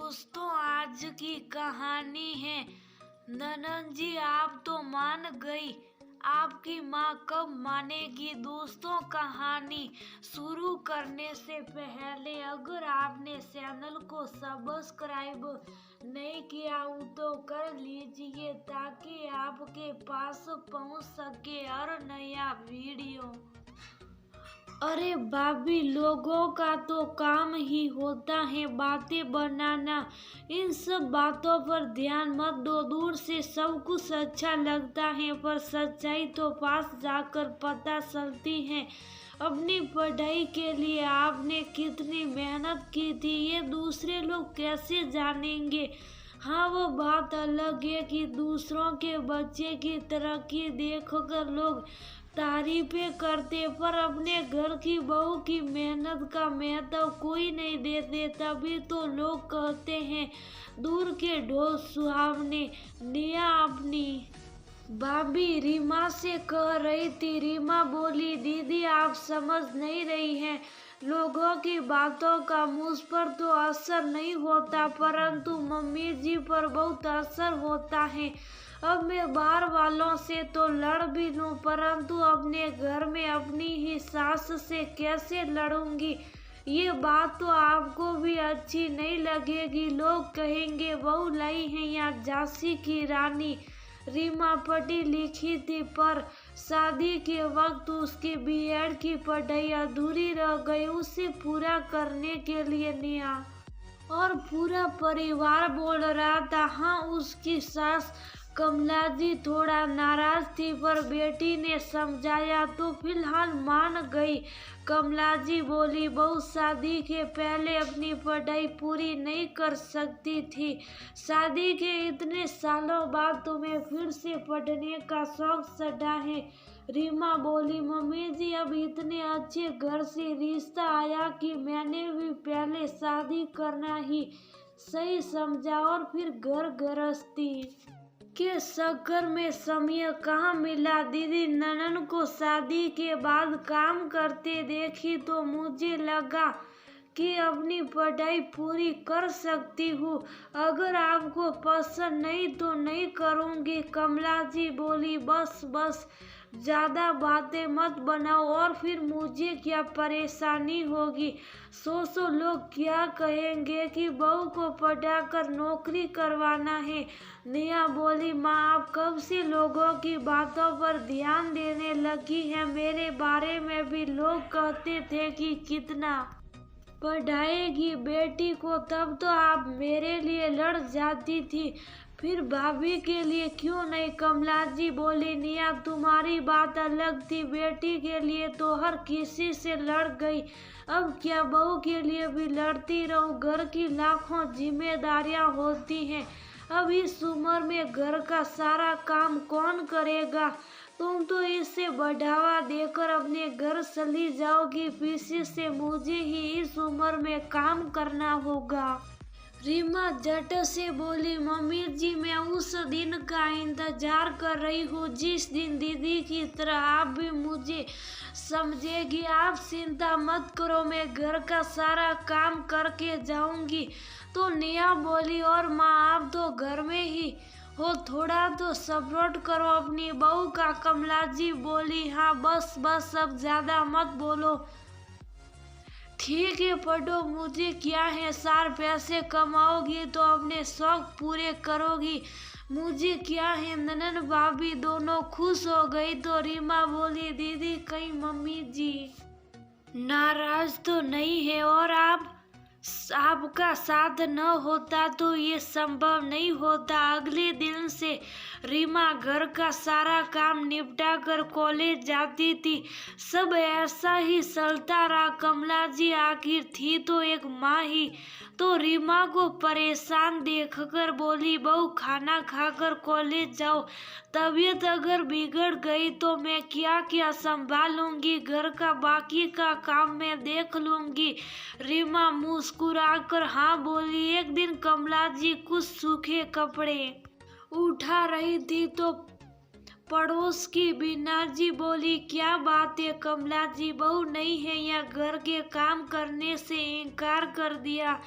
दोस्तों, आज की कहानी है। ननन जी, आप तो मान गई, आपकी माँ कब मानेगी। दोस्तों, कहानी शुरू करने से पहले अगर आपने चैनल को सब्सक्राइब नहीं किया हो तो कर लीजिए ताकि आपके पास पहुंच सके हर नया वीडियो। अरे भाभी, लोगों का तो काम ही होता है बातें बनाना। इन सब बातों पर ध्यान मत दो। दूर से सब कुछ अच्छा लगता है पर सच्चाई तो पास जाकर पता चलती है। अपनी पढ़ाई के लिए आपने कितनी मेहनत की थी ये दूसरे लोग कैसे जानेंगे। हाँ, वो बात अलग है कि दूसरों के बच्चे की तरक्की देखकर लोग तारीफें करते, पर अपने घर की बहू की मेहनत का महत्व कोई नहीं देते। तभी तो लोग कहते हैं दूर के ढोल सुहावने। निया अपनी भाभी रीमा से कह रही थी। रीमा बोली, दीदी आप समझ नहीं रही हैं। लोगों की बातों का मुझ पर तो असर नहीं होता, परंतु मम्मी जी पर बहुत असर होता है। अब मैं बाहर वालों से तो लड़ भी लूं, परंतु अपने घर में अपनी ही सास से कैसे लड़ूंगी। ये बात तो आपको भी अच्छी नहीं लगेगी। लोग कहेंगे बहू लाई है या झांसी की रानी। रीमा पढ़ी लिखी थी पर शादी के वक्त उसकी बीएड की पढ़ाई अधूरी रह गई। उसे पूरा करने के लिए निया और पूरा परिवार बोल रहा था। हाँ, उसकी सास कमला जी थोड़ा नाराज थी पर बेटी ने समझाया तो फिलहाल मान गई। कमला जी बोली, बहू शादी के पहले अपनी पढ़ाई पूरी नहीं कर सकती थी। शादी के इतने सालों बाद तुम्हें फिर से पढ़ने का शौक चढ़ा है। रीमा बोली, मम्मी जी अब इतने अच्छे घर से रिश्ता आया कि मैंने भी पहले शादी करना ही सही समझा और फिर घर गृहस्थी के चक्कर में समय कहाँ मिला। दीदी ननन को शादी के बाद काम करते देखी तो मुझे लगा कि अपनी पढ़ाई पूरी कर सकती हूँ। अगर आपको पसंद नहीं तो नहीं करूँगी। कमला जी बोली, बस बस ज़्यादा बातें मत बनाओ और फिर मुझे क्या परेशानी होगी। सोचो लोग क्या कहेंगे कि बहू को पढ़ाकर नौकरी करवाना है। निया बोली, माँ आप कब से लोगों की बातों पर ध्यान देने लगी हैं। मेरे बारे में भी लोग कहते थे कि कितना पढ़ाएगी बेटी को, तब तो आप मेरे लिए लड़ जाती थी, फिर भाभी के लिए क्यों नहीं। कमला जी बोली, निया तुम्हारी बात अलग थी, बेटी के लिए तो हर किसी से लड़ गई, अब क्या बहू के लिए भी लड़ती रहूं। घर की लाखों जिम्मेदारियां होती हैं, अब इस उम्र में घर का सारा काम कौन करेगा। तुम तो इससे बढ़ावा देकर अपने घर चली जाओगी, पीछे से मुझे ही इस उम्र में काम करना होगा। रीमा झट से बोली, मम्मी जी मैं उस दिन का इंतजार कर रही हूँ जिस दिन दीदी की तरह आप भी मुझे समझेगी। आप चिंता मत करो, मैं घर का सारा काम करके जाऊंगी। तो निया बोली, और माँ आप तो घर में ही हो, थोड़ा तो सपोर्ट करो अपनी बहू का। कमला जी बोली, हाँ बस बस अब ज्यादा मत बोलो। ठीक है पढ़ो, मुझे क्या है, 4 पैसे कमाओगी तो अपने शौक पूरे करोगी, मुझे क्या है। ननन भाभी दोनों खुश हो गई तो रीमा बोली, दीदी कहीं मम्मी जी नाराज तो नहीं है, और आपका साथ न होता तो ये संभव नहीं होता। अगले दिन से रीमा घर का सारा काम निपटा कर कॉलेज जाती थी। सब ऐसा ही चलता रहा। कमला जी आखिर थी तो एक माँ ही, तो रीमा को परेशान देखकर बोली, बहू खाना खाकर कॉलेज जाओ, तबीयत अगर बिगड़ गई तो मैं क्या क्या संभालूंगी, घर का बाकी का काम मैं देख लूंगी। रीमा मुस्कुराकर हाँ बोली। एक दिन कमला जी कुछ सूखे कपड़े उठा रही थी तो पड़ोस की बीना जी बोली, क्या बात है कमला जी, बहू नहीं है या घर के काम करने से इनकार कर दिया।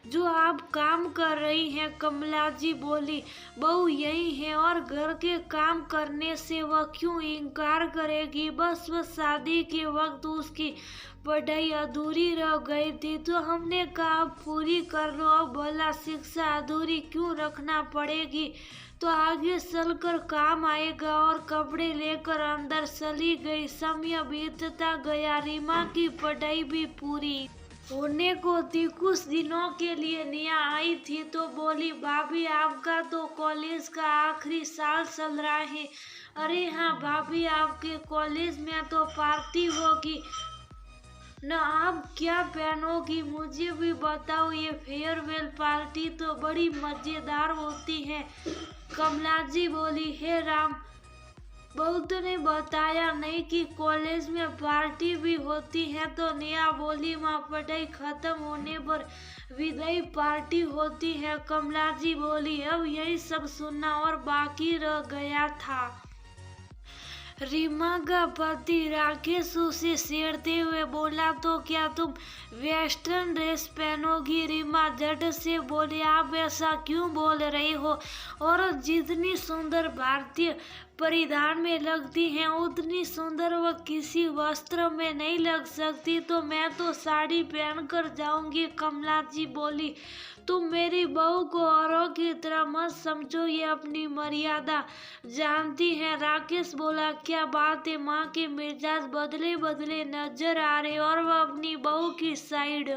जो आप काम कर रही हैं, कमला जी बोली। बहू यही है और घर के काम करने से वह क्यों इनकार करेगी। बस शादी के वक्त उसकी पढ़ाई अधूरी रह गई थी तो हमने कहा पूरी कर लो। अब भला शिक्षा अधूरी क्यों रखना पड़ेगी, तो आगे चलकर काम आएगा। और कपड़े लेकर अंदर चली गई। समय बीतता गया, रीमा की पढ़ाई भी पूरी होने को थी। कुछ दिनों के लिए निया आई थी तो बोली, भाभी आपका तो कॉलेज का आखिरी साल चल रहा है। अरे हाँ भाभी, आपके कॉलेज में तो पार्टी होगी न, आप क्या पहनोगी मुझे भी बताओ। ये फेयरवेल पार्टी तो बड़ी मजेदार होती है। कमला जी बोली, हे राम, बहुत ने बताया नहीं कि कॉलेज में पार्टी भी होती है। तो नेहा बोली, माँ पढ़ाई खत्म होने पर विदाई पार्टी होती है। कमला जी बोली, अब यही सब सुनना और बाकी रह गया था। रीमा का पति राकेश उसे छेड़ते हुए बोला, तो क्या तुम वेस्टर्न ड्रेस पहनोगी। रीमा झट से बोली, आप ऐसा क्यों बोल रही हो। और जितनी सुंदर भारतीय परिधान में लगती हैं उतनी सुंदर वह किसी वस्त्र में नहीं लग सकती। तो मैं तो साड़ी पहन कर जाऊंगी। कमला जी बोली, तुम मेरी बहू को औरों की तरह मत समझो, ये अपनी मर्यादा जानती है। राकेश बोला, क्या बात है, माँ के मिजाज बदले बदले नजर आ रहे और वह अपनी बहू की साइड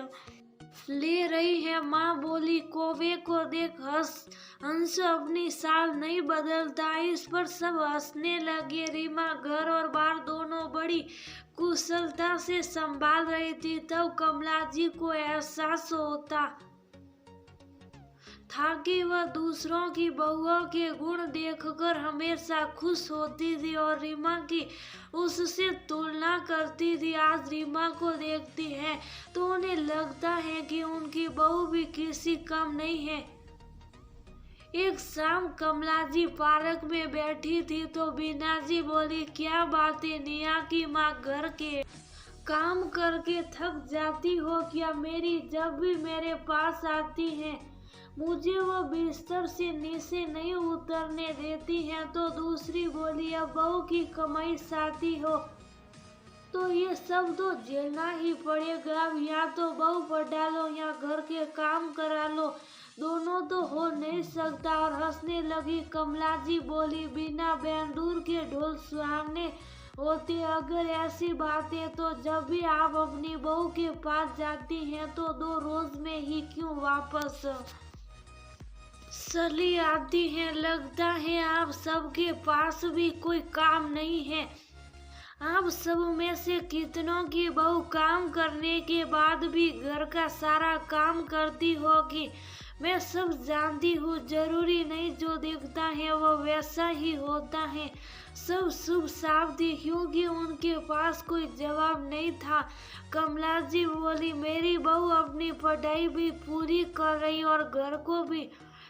ले रही है। माँ बोली, कौवे को देख हंस अपनी चाल नहीं बदलता। इस पर सब हंसने लगे। रीमा घर और बाहर दोनों बड़ी कुशलता से संभाल रही थी। तब कमला जी को एहसास होता था कि वह दूसरों की बहुओं के गुण देखकर हमेशा खुश होती थी और रीमा की उससे तुलना करती थी। आज रीमा को देखती है तो उन्हें लगता है कि उनकी बहू भी किसी कम नहीं है। एक शाम कमला जी पार्क में बैठी थी तो बीना जी बोली, क्या बातें निया की माँ, घर के काम करके थक जाती हो क्या। मेरी जब भी मेरे पास आती है मुझे वो बिस्तर से नीचे नहीं उतरने देती हैं। तो दूसरी बोली, अब बहू की कमाई साथी हो तो ये सब तो झेलना ही पड़ेगा। अब या तो बहू पढ़ा लो या घर के काम करा लो, दोनों तो हो नहीं सकता। और हंसने लगी। कमला जी बोली, बिना बैंदूर के ढोल सुहाने होते। अगर ऐसी बात है तो जब भी आप अपनी बहू के पास जाती हैं तो 2 रोज में ही क्यों वापस चली आती हैं। लगता है आप सबके पास भी कोई काम नहीं है। आप सब में से कितनों की बहू काम करने के बाद भी घर का सारा काम करती होगी। मैं सब जानती हूँ, जरूरी नहीं जो दिखता है वो वैसा ही होता है। सब शुभ साफ थी क्योंकि उनके पास कोई जवाब नहीं था। कमला जी बोली, मेरी बहू अपनी पढ़ाई भी पूरी कर रही और घर को भी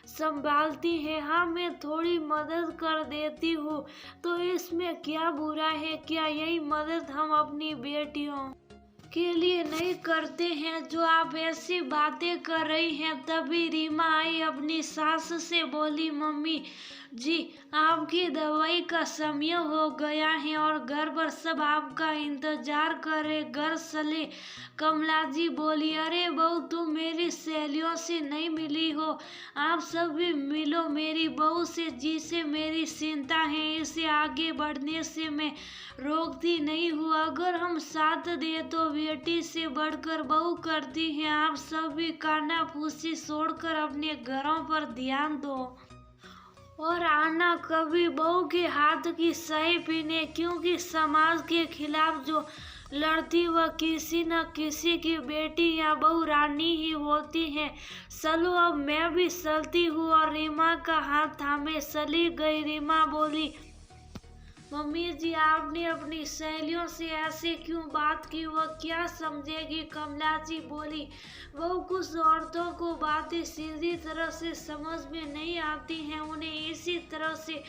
संभालती है। हाँ, मैं थोड़ी मदद कर देती हूँ तो इसमें क्या बुरा है। क्या यही मदद हम अपनी बेटियों के लिए नहीं करते हैं। जो आप ऐसी बातें कर रही हैं। तभी रीमा आई अपनी सास से बोली, मम्मी जी आपकी दवाई का समय हो गया है और घर पर सब आपका इंतजार कर रहे, घर चले। कमला जी बोली, अरे बहू तुम मेरी सहेलियों से नहीं मिली हो, आप सब भी मिलो मेरी बहू से जिसे मेरी चिंता है। इसे आगे बढ़ने से मैं रोकती नहीं हूँ। अगर हम साथ दे तो बेटी से बढ़कर बहू करती हैं। आप सब भी काना फूसी छोड़कर अपने घरों पर ध्यान दो और आना कभी बहू के हाथ की चाय पीने, क्योंकि समाज के खिलाफ जो लड़ती वह किसी न किसी की बेटी या बहू रानी ही होती है। चलो अब मैं भी चलती हूँ। और रीमा का हाथ थामे चली गई। रीमा बोली, मम्मी जी आपने अपनी सहेलियों से ऐसे क्यों बात की, वह क्या समझेगी। कमला जी बोली, वो कुछ औरतों को बातें सीधी तरह से समझ में नहीं आती हैं, उन्हें इसी तरह से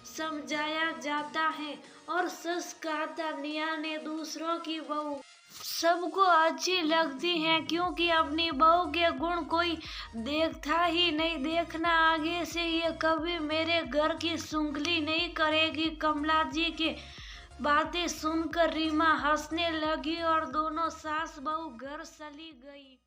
समझाया जाता है। और सच कहा था, निया ने दूसरों की बहू सबको अच्छी लगती हैं क्योंकि अपनी बहू के गुण कोई देखता ही नहीं। देखना आगे से ये कभी मेरे घर की सुंगली नहीं करेगी। कमला जी की बातें सुनकर रीमा हंसने लगी और दोनों सास बहू घर चली गई।